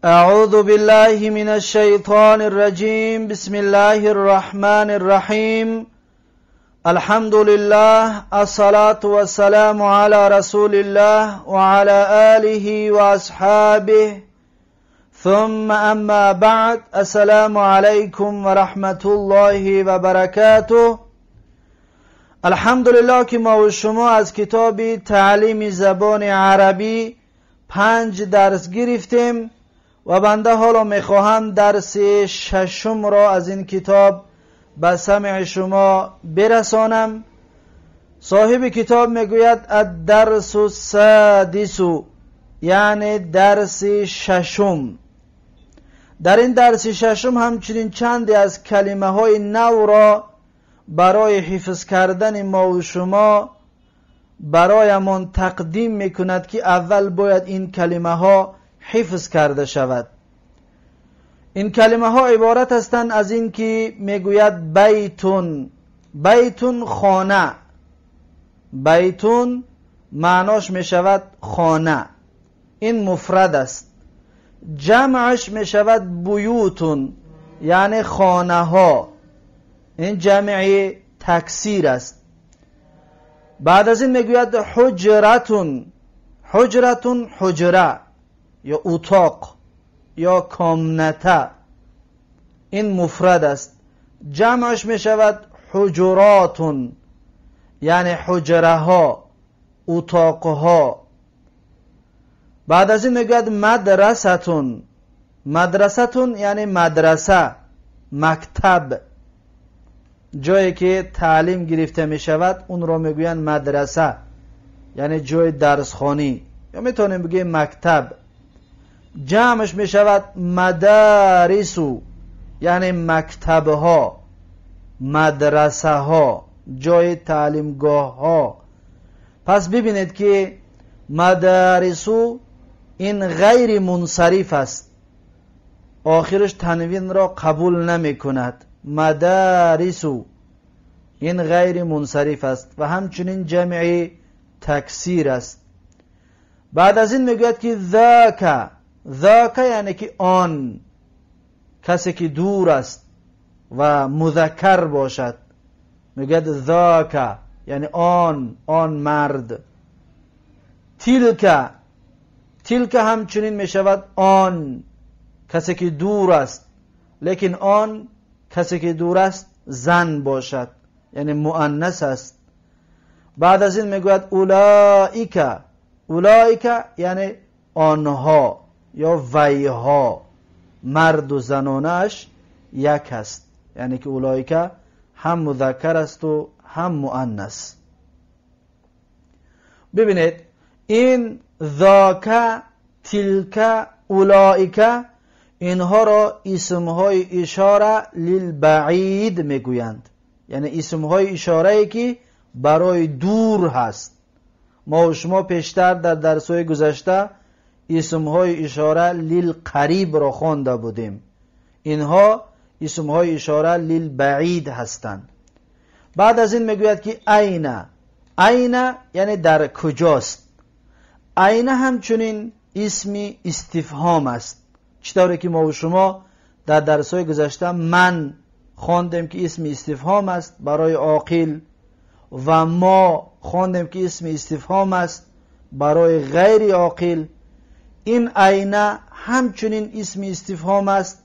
أعوذ بالله من الشيطان الرجيم. بسم الله الرحمن الرحيم. الحمد لله، الصلاة والسلام على رسول الله وعلى آله وأصحابه، ثم أما بعد. السلام عليكم ورحمة الله وبركاته. الحمدلله که ما و شما از کتاب تعلیم زبان عربی 5 درس گرفتیم و بنده حالا میخواهم درس 6 را از این کتاب به سمع شما برسانم. صاحب کتاب میگوید الدرس السادس، یعنی درس 6. در این درس 6 همچنین چندی از کلمه های نو را برای حفظ کردن ما و شما برایمان تقدیم میکند که اول باید این kəlmə ها حفظ کرده شود. این کلمه ها عبارت هستند از این که میگوید بیتون. بیتون خانه. بیتون معناش میشود خانه، این مفرد است. جمعش میشود بیوتون، یعنی خانه ها، این جمع تکثیر است. بعد از این میگوید حجرتون. حجرتون حجره یا اتاق یا کامنته، این مفرد است. جمعش می شود حجراتون، یعنی حجره ها، اتاق ها. بعد از این میگوید مدرستون. مدرستون یعنی مدرسه، مکتب، جایی که تعلیم گرفته می شود اون را میگویند مدرسه، یعنی جای درسخوانی، یا میتونیم بگیم مکتب. جمعش می شود مدارسو، یعنی مکتب ها، مدرسه ها، جای تعلیمگاه ها. پس ببینید که مدارسو این غیر منصرف است، آخرش تنوین را قبول نمی کند. مدارسو این غیر منصرف است و همچنین جمع تکثیر است. بعد از این میگوید که ذاک. ذاک یعنی که آن، کسی که دور است و مذکر باشد میگوید ذاک، یعنی آن مرد. تلک. تلک همچنین میشود آن، کسی که دور است، لیکن آن کسی که دور است زن باشد، یعنی مؤنث است. بعد از این میگوید اولئک. اولئک یعنی آنها یا ویها، مرد و زنانش یک است، یعنی که اولئک هم مذکر است و هم مؤنث. ببینید این ذاک، تلک، اولئک، اینها را اسمهای اشاره للبعید میگویند، یعنی اسمهای اشاره ای که برای دور هست. ما و شما پیشتر در درس‌های گذشته اسمهای اشاره للقریب را خوانده بودیم. اینها اسمهای اشاره للبعید هستند. بعد از این میگوید که این. این یعنی در کجاست. این همچنین اسم استفهام است، چطوری که ما و شما در درس‌های گذشته من خواندیم که اسم استفهام است برای عاقل، و ما خواندیم که اسم استفهام است برای غیر عاقل. این این همچنین اسم استفهام است،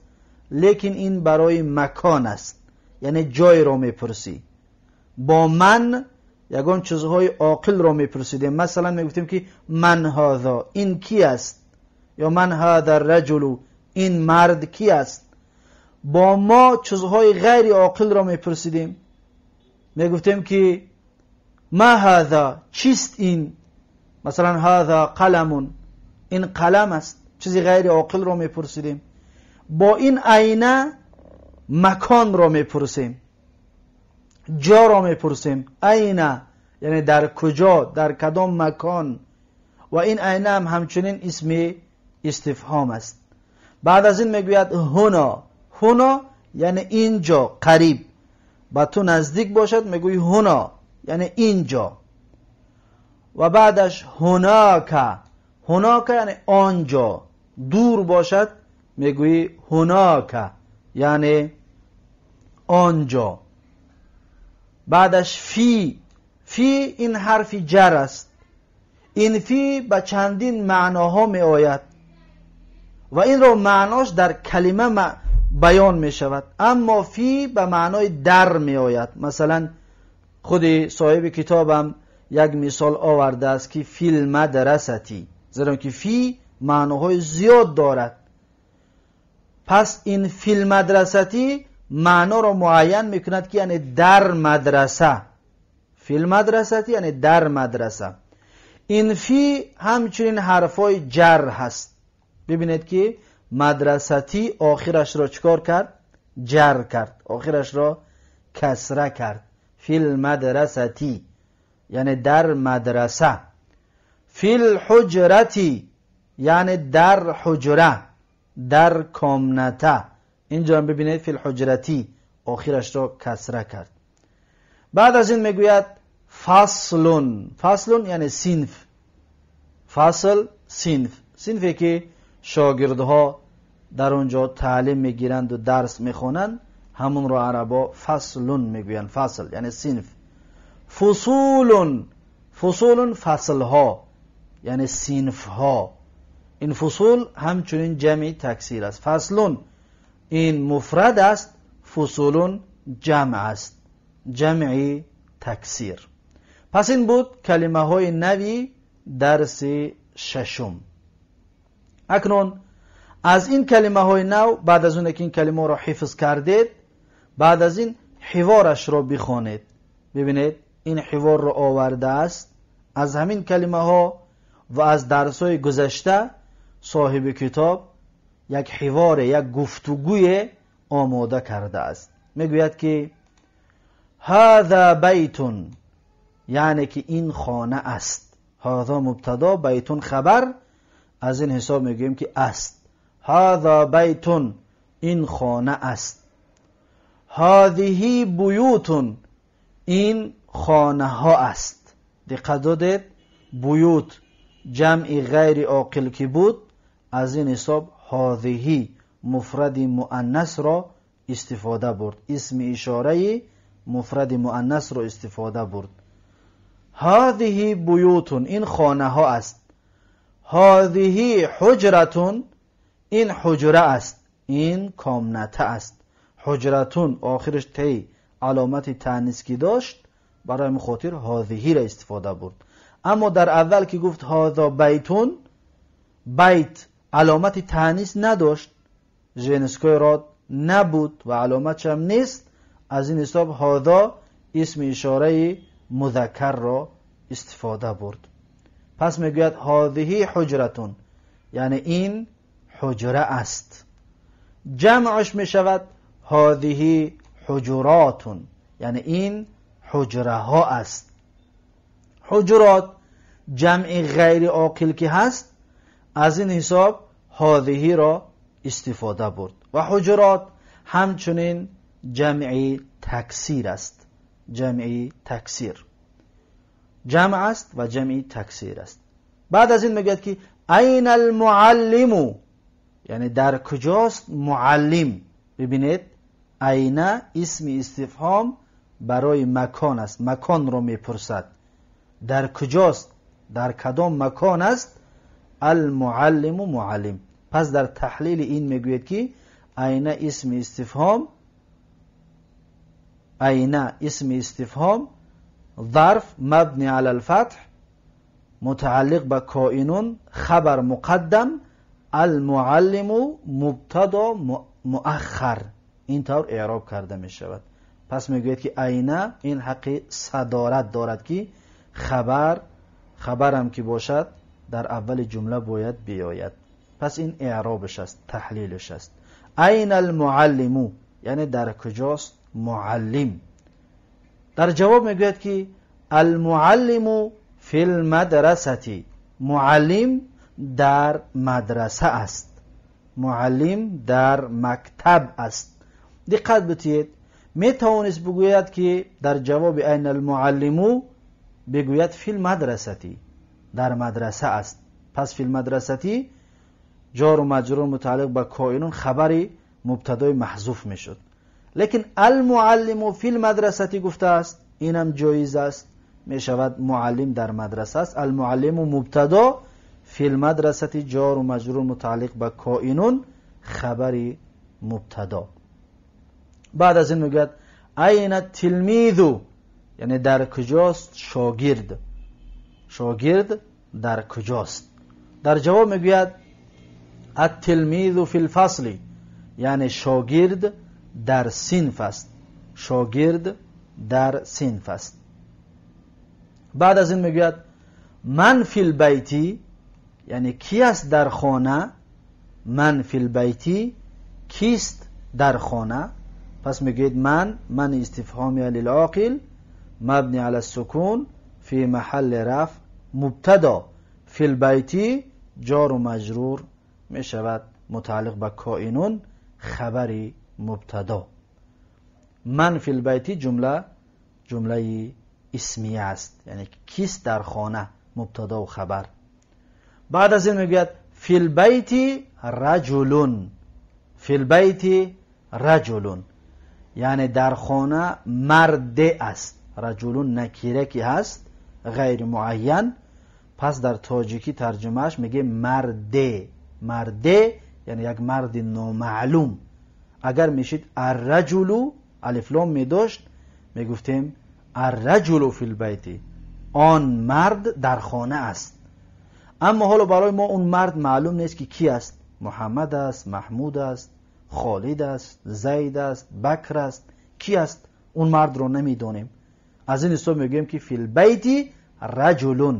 لیکن این برای مکان است، یعنی جای را میپرسی. با من یگان چیزهای عاقل را میپرسیدیم. مثلا میگفتیم که من هذا، این کی است، یا من هذا الرجل، این مرد کی است. با ما چیزهای غیر عاقل را میپرسیدیم، میگفتیم که ما هذا، چیست این. مثلا هذا قلم، این قلم است، چیزی غیر عاقل را میپرسیدیم. با این عینه مکان را میپرسیم، جا را میپرسیم. عینه یعنی در کجا، در کدام مکان. و این عینه هم همچنین اسم استفهام است. بعد از این میگوید هنا. هنا یعنی اینجا، قریب، با تو نزدیک باشد میگوی هنا، یعنی اینجا. و بعدش هناک. هناک یعنی آنجا، دور باشد میگویی هناک یعنی آنجا. بعدش فی این حرف جر است. این فی به چندین معناها می آید و این رو معناش در کلمه بیان می شود، اما فی به معنای در می آید. مثلا خود صاحب کتابم یک مثال آورده است که فی المدرستی، زیرا که فی معناهای زیاد دارد. پس این فی المدرستی معنا رو معین میکند که یعنی در مدرسه. فی المدرستی یعنی در مدرسه. این فی همچنین حرفای جر هست. ببینید که مدرستی آخرش را چکار کرد؟ جر کرد، آخرش را کسره کرد. فی المدرستی یعنی در مدرسه. فی الحجرتی یعنی در حجره، در کامنته. اینجا ببینید فی الحجرتی آخرش را کسره کرد. بعد از این میگوید فصل یعنی صنف. فصل صنفی که شاگردها در اونجا تعلیم میگیرند و درس میخوانند، همون رو عربا فصل میگویند. فصل یعنی صنف. فصول فصلها یعنی صنفها. این فصول همچنین جمع تکسیر است. فصل این مفرد است، فصول جمع است، جمع تکسیر. پس این بود کلمه های نوی درس ششم. اکنون از این کلمه های نو، بعد از اون که این کلمه را حفظ کردید، بعد از این حوارش را بخوانید. ببینید این حوار را آورده است از همین کلمه ها و از درس های گذشته. صاحب کتاب یک حوار، یک گفتگوی آماده کرده است. میگوید که هذا بیتون یعنی که این خانه است. هذا مبتدا، بیتون خبر. از این حساب میگوییم که است. هذا بیتون این خانه است. هذه بیوتون این خانه ها است. دقت دادید؟ بیوت جمع غیر عاقل که بود، از این حساب هذه مفرد مؤنث را استفاده برد. اسم اشاره مفرد مؤنث را استفاده برد. هذه بیوتون این خانه ها است. هذه حجرتون این حجره است، این کامنته است. حجرتون آخرش تی علامت تانیث کی داشت، برای مخاطر هذه را استفاده برد. اما در اول که گفت هذا بیتون، بیت علامت تانیث نداشت، جنسکای راد نبود و علامتش هم نیست. از این حساب هذا اسم اشاره مذکر را استفاده برد. پس میگوید هذه حجرتون یعنی این حجره است. جمعش میشود هذه حجراتون یعنی این حجره ها است. حجرات جمع غیر عاقل که هست، از این حساب هذه را استفاده برد. و حجرات همچنین جمع تکسیر است. جمع تکسیر جمع است و جمع تکسیر است. بعد از این میگوید که این المعلم یعنی در کجاست معلم. ببینید این اسم استفهام برای مکان است، مکان رو میپرسد. در کجاست، در کدام مکان است المعلم معلم. پس در تحلیل این میگوید که این اسم استفهام ظرف مبنی علی الفتح متعلق به کائنون، خبر مقدم، المعلم مبتدا مؤخر، اینطور اعراب کرده می شود. پس میگوید که این حق صدارت دارد که خبرم که باشد در اول جمله باید بیاید. پس این اعرابش است، تحلیلش است. این المعلم یعنی در کجاست معلم. در جواب میگوید که المعلم فی المدرسه، معلم در مدرسه است، معلم در مکتب است. دقت بتید، میتوانست بگوید که در جواب این المعلم بگوید فی المدرسه، در مدرسه است. پس فی المدرسه جار و مجرور متعلق به کائنون خبری مبتدای محذوف میشد. لیکن المعلم فی المدرسه گفته است، اینم جایز است، می شود معلم در مدرسه است. المعلم مبتدا، فی المدرسه جار و مجرور متعلق به کائنون خبری مبتدا. بعد از این میگوید این التلمیذ، یعنی در کجاست شاگرد، شاگرد در کجاست. در جواب میگوید التلمیذ فی الفصل، یعنی شاگرد در صنف است، شاگرد در صنف است. بعد از این میگوید من فی البیت، یعنی کی است در خانه، من فی البیت کیست در خانه. پس میگید من استفهامی للعاقل مبنی علی السکون فی محل رفع مبتدا، فی البیت جار و مجرور می شود متعلق به کائنون خبری مبتدا. من فی البیت جمله اسمیه است، یعنی کیست در خانه مبتدا و خبر. بعد از این میگوید فی البیت رجل، فی البیت رجل، یعنی در خانه مرد است. رجل نکیره کی هست غیر معین، پس در تاجیکی ترجمهش میگه مرده، مرده یعنی یک مرد نامعلوم. اگر میشید الرجل الف لام میداشت میگفتیم الرجل فی البیت، آن مرد در خانه است. اما حالا برای ما اون مرد معلوم نیست که کی است، محمد است، محمود است، خالد است، زید است، بکر است، کی است اون مرد رو نمیدونیم. از این حساب میگیم که فی البیت رجل،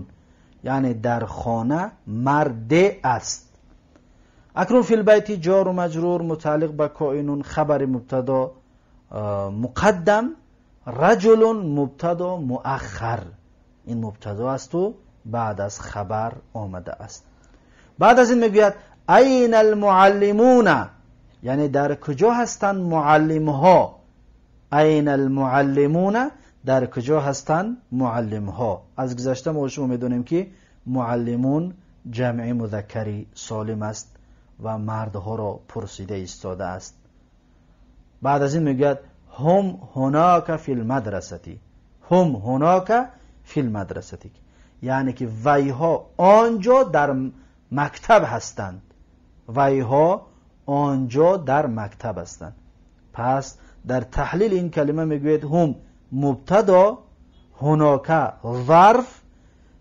یعنی در خانه مرد است. اکنون فی البیت جار و مجرور متعلق به کائنون خبر مبتدا مقدم، رجل مبتدا مؤخر، این مبتدا است و بعد از خبر آمده است. بعد از این میگوید این المعلمون، یعنی در کجا هستند معلم ها، این المعلمون در کجا هستند معلم ها. از گذشته ما شما میدونیم که معلمون جمع مذکری سالم است و مردها را پرسیده ایستاده است. بعد از این میگوید هم هناک فی المدرسه، هم هناک فی المدرسه، یعنی که ویها آنجا در مکتب هستند، ویها آنجا در مکتب هستند. پس در تحلیل این کلمه میگوید هم مبتدا، هناک ظرف،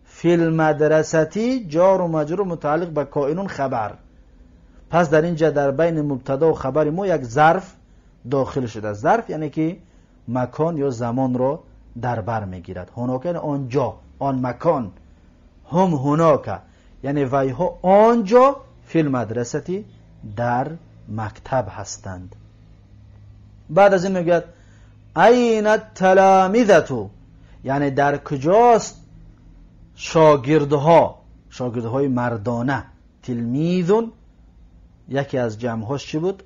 فی المدرسه جار و مجرور متعلق به کائنون خبر. پس در اینجا در بین مبتدا و خبر ما یک ظرف داخل شده. ظرف یعنی که مکان یا زمان را در بر میگیرد. هناک یعنی آنجا، آن مکان. هم هناک یعنی ویها آنجا فی المدرسه در مکتب هستند. بعد از این میگوید این التلامذه، یعنی در کجاست شاگردها، شاگردهای مردانه. تلمیذون یکی از جمعهاش چی بود؟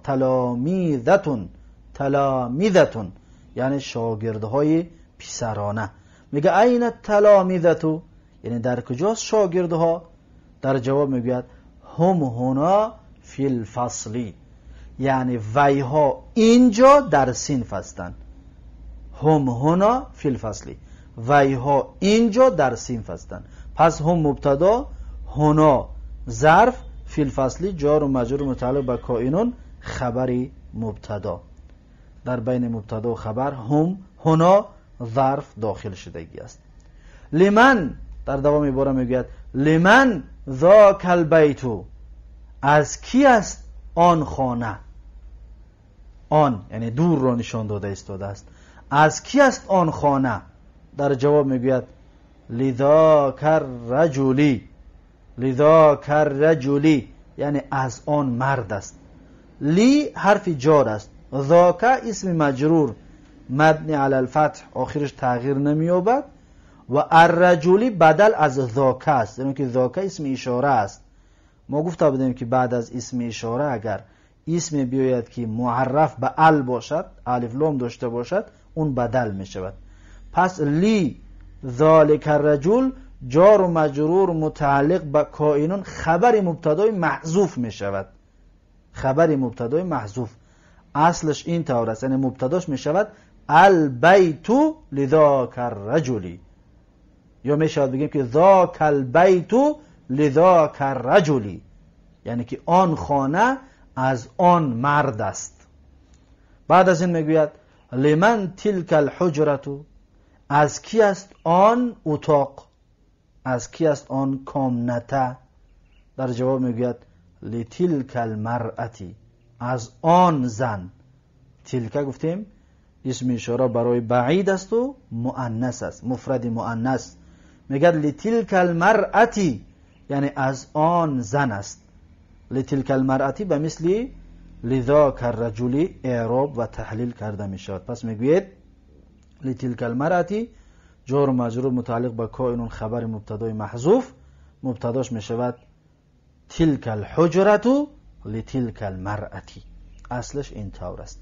تلامیذتون، تلامیذتون یعنی شاگردهای پسرانه. میگه این التلامیذه، یعنی در کجاست شاگردها؟ در جواب میگوید هم هنا فی الفصل، یعنی ویها اینجا در صنف هستند. هم هنا فی الفصل، ویها اینجا در صنف هستند. پس هم مبتدا، هنا ظرف، فی الفصل جار و مجرور متعلق به کائنون خبری مبتدا. در بین مبتدا و خبر هم هنا ظرف داخل شدگی است. لمن در دوام عباره میگوید لمن ذاک البیت، از کی است آن خانه. آن یعنی دور را نشان داده ایستاده است. از کی است آن خانه؟ در جواب میگوید لذاک الرجلی، لذاک الرجلی یعنی از آن مرد است. لی حرف جار است، ذاک اسم مجرور مبنی علی الفتح آخرش تغییر نمییابد و الرجلی بدل از ذاک است، یعنی که ذاک اسم اشاره است. ما گفته بودیم که بعد از اسم اشاره اگر اسم بیاید که معرف به ال باشد، الف لام داشته باشد، اون بدل می شود. پس لی ذالک الرجل جار و مجرور متعلق به کائنون خبر مبتدای محذوف می شود. خبر مبتدای محذوف اصلش این طور است، یعنی مبتداش می شود البیت لذاک الرجل، یا می شود بگیم که ذاک البیت لذاک الرجل، یعنی که آن خانه از آن مرد است. بعد از این میگوید لمن تلک الحجرة، از کی است آن اتاق، از کی است آن کامنته. در جواب میگوید لتلک المرأتی، از آن زن. تلک گفتیم اسم اشاره برای بعید است و مؤنث است، مفرد مؤنث. میگه لتلک المرأتی یعنی از آن زن است. لتلک المرأتی به مثل لذاک الرجل اعراب و تحلیل کرده می شود. پس میگوید لتلک المرأتی جار و مجرور متعلق به کائن خبر مبتدای محذوف، مبتداش می شود تلک الحجرة لتلک المرأتی، اصلش این طور است.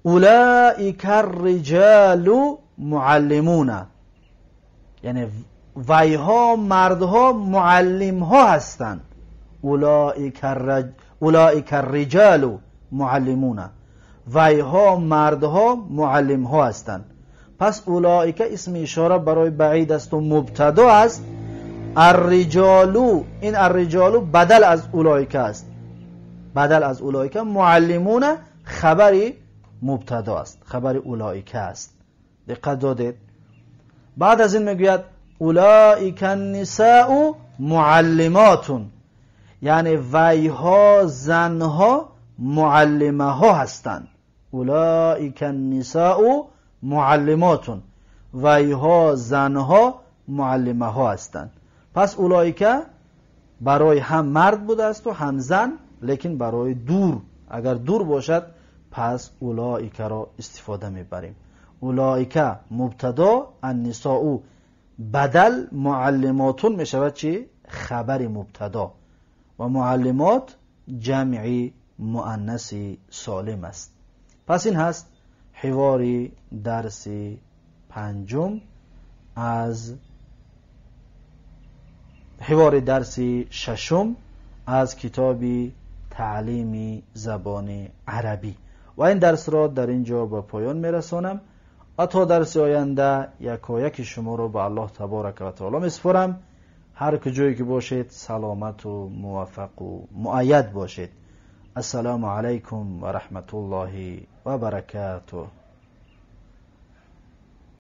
اولئک الرجال معلمون، یعنی ویها مردها معلم ها هستند. اولئک الرجال معلمون، ویها مردها معلم ها هستند. پس اولئک اسم اشاره برای بعید است و مبتدا است. الرجال، این الرجال بدل از اولئک است، بدل از اولئک. معلمون خبری مبتدا است، خبر اولئک است. دقت دادید؟ بعد از این میگوید اولئک النساء معلمات، یعنی ویها زنها معلمه ها هستند. اولئک النساء معلمات، ویها زنها معلمه ها هستند. پس اولئک برای هم مرد بوده است و هم زن، لیکن برای دور، اگر دور باشد پس اولئک را استفاده میبریم. اولئک مبتدا، النساء بدل، معلماتون میشود چی؟ خبر مبتدا، و معلمات جمعی مؤنث سالم است. پس این هست حوار درس پنجم از حوار درس ششم از کتاب تعلیم زبان عربی. و این درس را در اینجا به پایان میرسانم. تا درس آینده یکایک شما را به الله تبارک و تعالی میسپارم. هر کجایی که باشید سلامت و موفق و مؤید باشید. السلام علیکم و رحمت الله و برکاته.